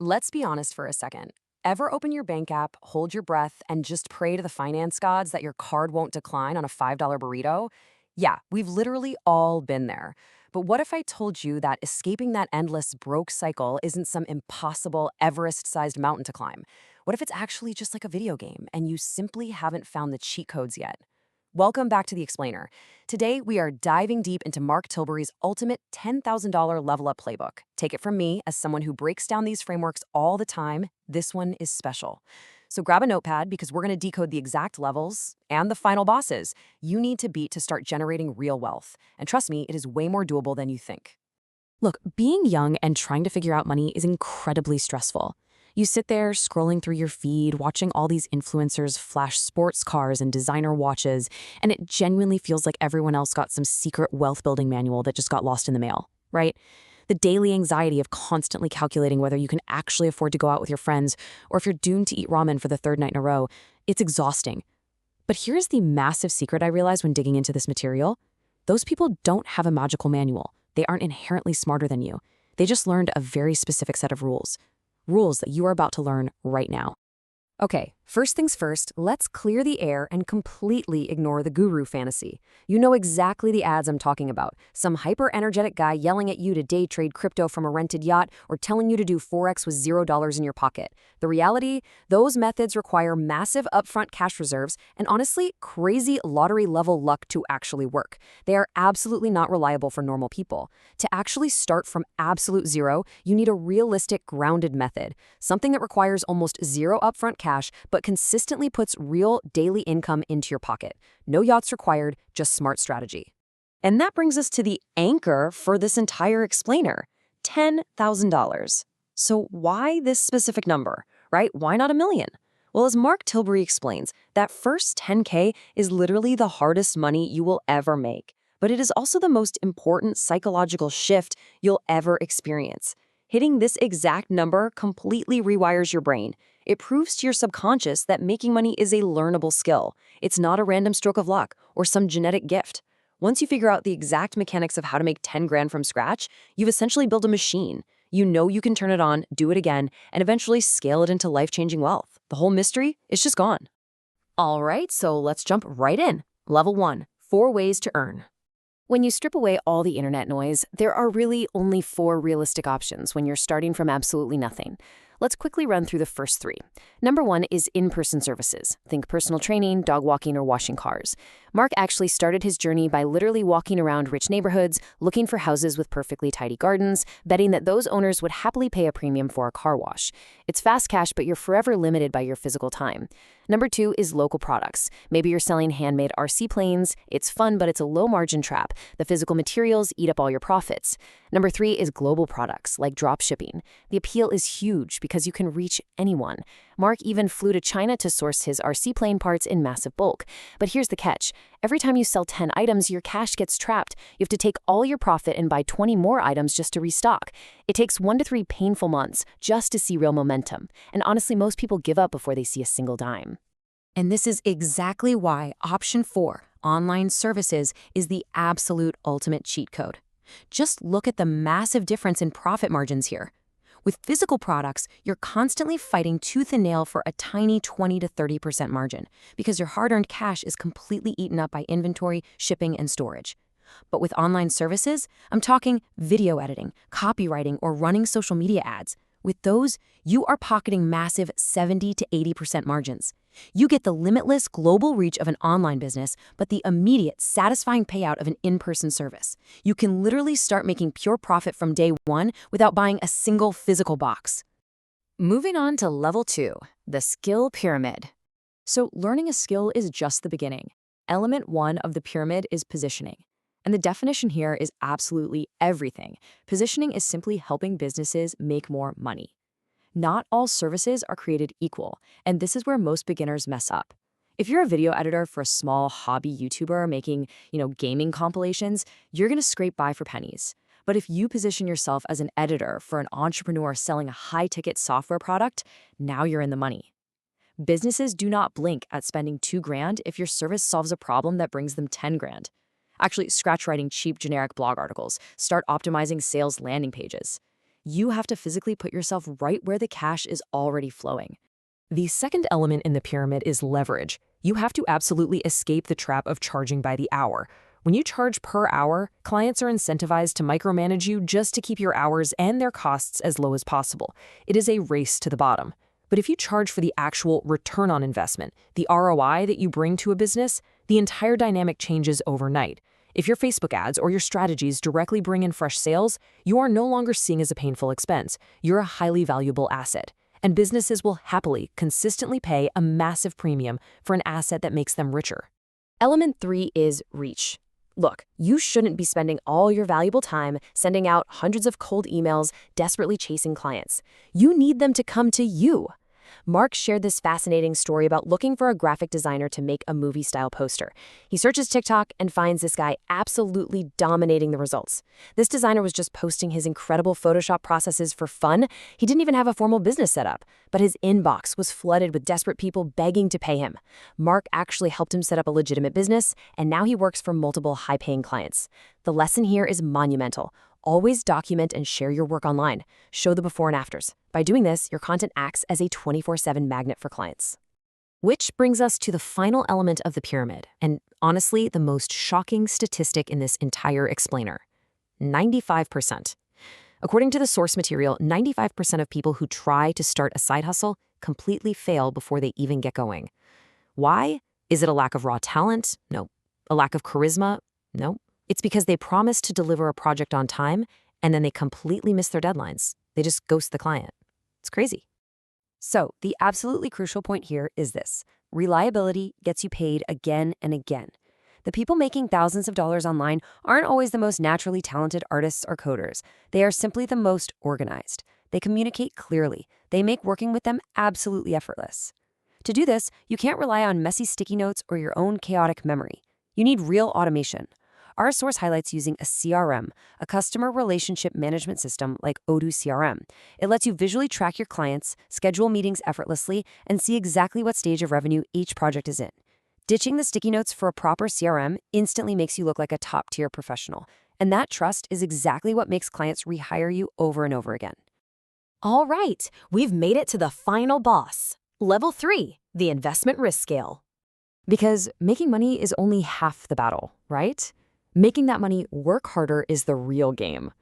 Let's be honest for a second. Ever open your bank app, hold your breath, and just pray to the finance gods that your card won't decline on a $5 burrito? Yeah, we've literally all been there. But what if I told you that escaping that endless broke cycle isn't some impossible Everest sized mountain to climb? What if it's actually just like a video game and you simply haven't found the cheat codes yet? Welcome back to The Explainer. Today, we are diving deep into Mark Tilbury's ultimate $10,000 level up playbook. Take it from me, as someone who breaks down these frameworks all the time, this one is special. So grab a notepad because we're going to decode the exact levels and the final bosses you need to beat to start generating real wealth. And trust me, it is way more doable than you think. Look, being young and trying to figure out money is incredibly stressful. You sit there scrolling through your feed, watching all these influencers flash sports cars and designer watches, and it genuinely feels like everyone else got some secret wealth building manual that just got lost in the mail, right? The daily anxiety of constantly calculating whether you can actually afford to go out with your friends or if you're doomed to eat ramen for the third night in a row, it's exhausting. But here's the massive secret I realized when digging into this material. Those people don't have a magical manual. They aren't inherently smarter than you. They just learned a very specific set of rules. Rules that you are about to learn right now. Okay, first things first, let's clear the air and completely ignore the guru fantasy. You know exactly the ads I'm talking about. Some hyper-energetic guy yelling at you to day trade crypto from a rented yacht or telling you to do Forex with $0 in your pocket. The reality? Those methods require massive upfront cash reserves and honestly, crazy lottery-level luck to actually work. They are absolutely not reliable for normal people. To actually start from absolute zero, you need a realistic, grounded method. Something that requires almost zero upfront cash but consistently puts real daily income into your pocket. No yachts required, just smart strategy. And that brings us to the anchor for this entire explainer, $10,000. So why this specific number, right? Why not a million? Well, as Mark Tilbury explains, that first 10K is literally the hardest money you will ever make, but it is also the most important psychological shift you'll ever experience. Hitting this exact number completely rewires your brain. It proves to your subconscious that making money is a learnable skill. It's not a random stroke of luck or some genetic gift. Once you figure out the exact mechanics of how to make 10 grand from scratch, you've essentially built a machine. You know you can turn it on, do it again, and eventually scale it into life-changing wealth. The whole mystery is just gone. All right, so let's jump right in. Level 1, 4 ways to earn. When you strip away all the internet noise, there are really only 4 realistic options when you're starting from absolutely nothing. Let's quickly run through the first 3. Number 1 is in-person services. Think personal training, dog walking, or washing cars. Mark actually started his journey by literally walking around rich neighborhoods, looking for houses with perfectly tidy gardens, betting that those owners would happily pay a premium for a car wash. It's fast cash, but you're forever limited by your physical time. Number 2 is local products. Maybe you're selling handmade RC planes. It's fun, but it's a low-margin trap. The physical materials eat up all your profits. Number 3 is global products, like drop shipping. The appeal is huge because you can reach anyone. Mark even flew to China to source his RC plane parts in massive bulk. But here's the catch. Every time you sell 10 items, your cash gets trapped. You have to take all your profit and buy 20 more items just to restock. It takes 1 to 3 painful months just to see real momentum. And honestly, most people give up before they see a single dime. And this is exactly why option 4, online services, is the absolute ultimate cheat code. Just look at the massive difference in profit margins here. With physical products, you're constantly fighting tooth and nail for a tiny 20 to 30% margin because your hard-earned cash is completely eaten up by inventory, shipping, and storage. But with online services, I'm talking video editing, copywriting, or running social media ads. With those, you are pocketing massive 70 to 80% margins. You get the limitless global reach of an online business, but the immediate, satisfying payout of an in-person service. You can literally start making pure profit from day 1 without buying a single physical box. Moving on to level 2, the skill pyramid. So learning a skill is just the beginning. Element 1 of the pyramid is positioning. And the definition here is absolutely everything. Positioning is simply helping businesses make more money. Not all services are created equal, and this is where most beginners mess up. If you're a video editor for a small hobby YouTuber making, gaming compilations, you're going to scrape by for pennies. But if you position yourself as an editor for an entrepreneur selling a high-ticket software product, now you're in the money. Businesses do not blink at spending $2,000 if your service solves a problem that brings them $10,000. Actually, scratch writing cheap generic blog articles. Start optimizing sales landing pages. you have to physically put yourself right where the cash is already flowing. The second element in the pyramid is leverage. You have to absolutely escape the trap of charging by the hour. When you charge per hour, clients are incentivized to micromanage you just to keep your hours and their costs as low as possible. It is a race to the bottom. But if you charge for the actual return on investment, the ROI that you bring to a business, the entire dynamic changes overnight. If your Facebook ads or your strategies directly bring in fresh sales, you are no longer seen as a painful expense. You're a highly valuable asset. And businesses will happily, consistently pay a massive premium for an asset that makes them richer. Element 3 is reach. Look, you shouldn't be spending all your valuable time sending out hundreds of cold emails, desperately chasing clients. You need them to come to you. Mark shared this fascinating story about looking for a graphic designer to make a movie-style poster. He searches TikTok and finds this guy absolutely dominating the results. This designer was just posting his incredible Photoshop processes for fun. He didn't even have a formal business set up, but his inbox was flooded with desperate people begging to pay him. Mark actually helped him set up a legitimate business, and now he works for multiple high-paying clients. The lesson here is monumental. Always document and share your work online. Show the before and afters. By doing this, your content acts as a 24/7 magnet for clients. Which brings us to the final element of the pyramid, and honestly, the most shocking statistic in this entire explainer. 95%. According to the source material, 95% of people who try to start a side hustle completely fail before they even get going. Why? Is it a lack of raw talent? No. A lack of charisma? No. It's because they promise to deliver a project on time, and then they completely miss their deadlines. They just ghost the client. It's crazy. So, the absolutely crucial point here is this. Reliability gets you paid again and again. The people making thousands of dollars online aren't always the most naturally talented artists or coders. They are simply the most organized. They communicate clearly. They make working with them absolutely effortless. To do this, you can't rely on messy sticky notes or your own chaotic memory. You need real automation. Our source highlights using a CRM, a customer relationship management system like Odoo CRM. It lets you visually track your clients, schedule meetings effortlessly, and see exactly what stage of revenue each project is in. Ditching the sticky notes for a proper CRM instantly makes you look like a top-tier professional. And that trust is exactly what makes clients rehire you over and over again. All right, we've made it to the final boss. Level 3, the investment risk scale. Because making money is only half the battle, right? Making that money work harder is the real game.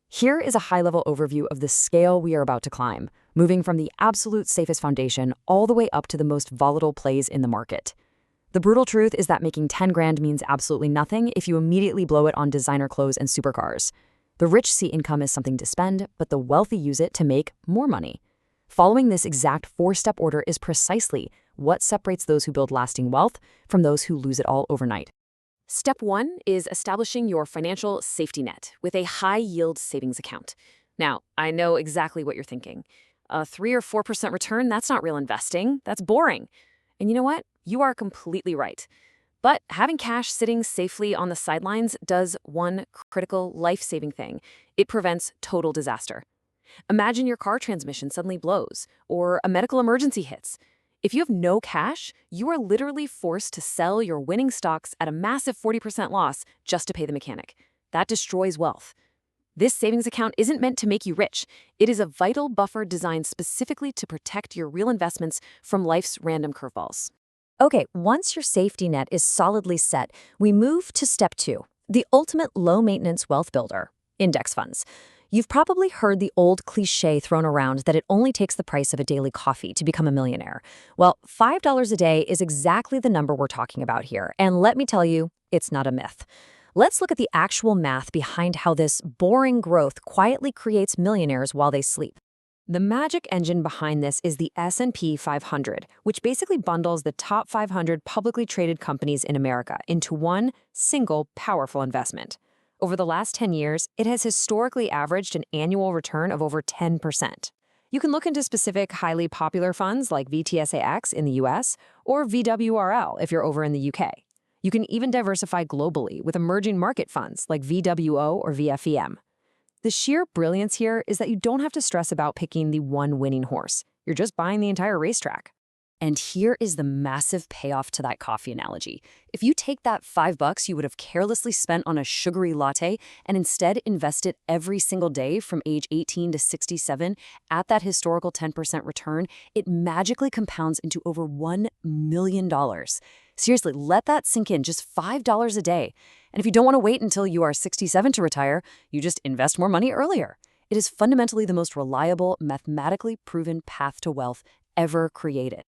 Here is a high-level overview of the scale we are about to climb, moving from the absolute safest foundation all the way up to the most volatile plays in the market. The brutal truth is that making 10 grand means absolutely nothing if you immediately blow it on designer clothes and supercars. The rich see income as something to spend, but the wealthy use it to make more money. Following this exact 4-step order is precisely what separates those who build lasting wealth from those who lose it all overnight. Step 1 is establishing your financial safety net with a high-yield savings account. Now, I know exactly what you're thinking. A 3 or 4% return, that's not real investing. That's boring. And you know what? You are completely right. But having cash sitting safely on the sidelines does one critical life-saving thing. It prevents total disaster. Imagine your car transmission suddenly blows, or a medical emergency hits. If you have no cash, you are literally forced to sell your winning stocks at a massive 40% loss just to pay the mechanic. That destroys wealth. This savings account isn't meant to make you rich. It is a vital buffer designed specifically to protect your real investments from life's random curveballs. Okay, once your safety net is solidly set, we move to step 2, the ultimate low-maintenance wealth builder, index funds. You've probably heard the old cliche thrown around that it only takes the price of a daily coffee to become a millionaire. Well, $5 a day is exactly the number we're talking about here, and let me tell you, it's not a myth. Let's look at the actual math behind how this boring growth quietly creates millionaires while they sleep. The magic engine behind this is the S&P 500, which basically bundles the top 500 publicly traded companies in America into one single powerful investment. Over the last 10 years, it has historically averaged an annual return of over 10%. You can look into specific highly popular funds like VTSAX in the US or VWRL if you're over in the UK. You can even diversify globally with emerging market funds like VWO or VFEM. The sheer brilliance here is that you don't have to stress about picking the one winning horse. You're just buying the entire racetrack. And here is the massive payoff to that coffee analogy. If you take that $5 you would have carelessly spent on a sugary latte and instead invest it every single day from age 18 to 67 at that historical 10% return, it magically compounds into over $1 million. Seriously, let that sink in, just $5 a day. And if you don't want to wait until you are 67 to retire, you just invest more money earlier. It is fundamentally the most reliable, mathematically proven path to wealth ever created.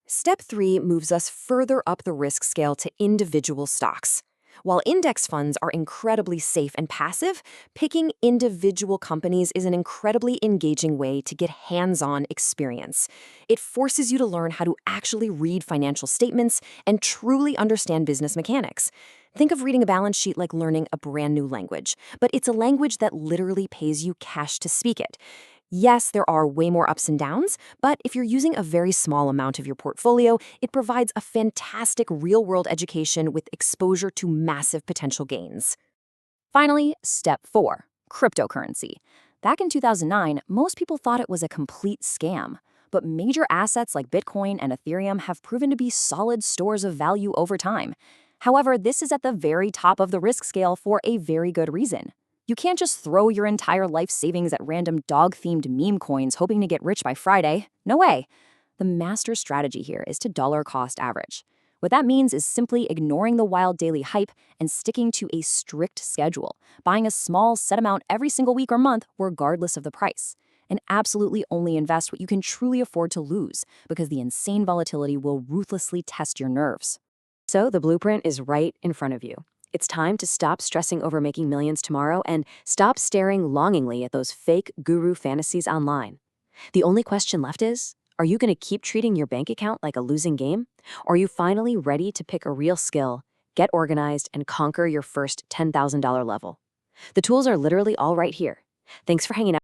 Step 3 moves us further up the risk scale to individual stocks. While index funds are incredibly safe and passive, picking individual companies is an incredibly engaging way to get hands-on experience. It forces you to learn how to actually read financial statements and truly understand business mechanics. Think of reading a balance sheet like learning a brand new language, but it's a language that literally pays you cash to speak it. Yes, there are way more ups and downs, but if you're using a very small amount of your portfolio, it provides a fantastic real-world education with exposure to massive potential gains. Finally, step 4, cryptocurrency. Back in 2009, most people thought it was a complete scam, but major assets like Bitcoin and Ethereum have proven to be solid stores of value over time. However, this is at the very top of the risk scale for a very good reason. You can't just throw your entire life savings at random dog-themed meme coins hoping to get rich by Friday. No way. The master strategy here is to dollar cost average. What that means is simply ignoring the wild daily hype and sticking to a strict schedule, buying a small set amount every single week or month regardless of the price. And absolutely only invest what you can truly afford to lose, because the insane volatility will ruthlessly test your nerves. So the blueprint is right in front of you. It's time to stop stressing over making millions tomorrow and stop staring longingly at those fake guru fantasies online. The only question left is, are you going to keep treating your bank account like a losing game? Or are you finally ready to pick a real skill, get organized, and conquer your first $10,000 level? The tools are literally all right here. Thanks for hanging out.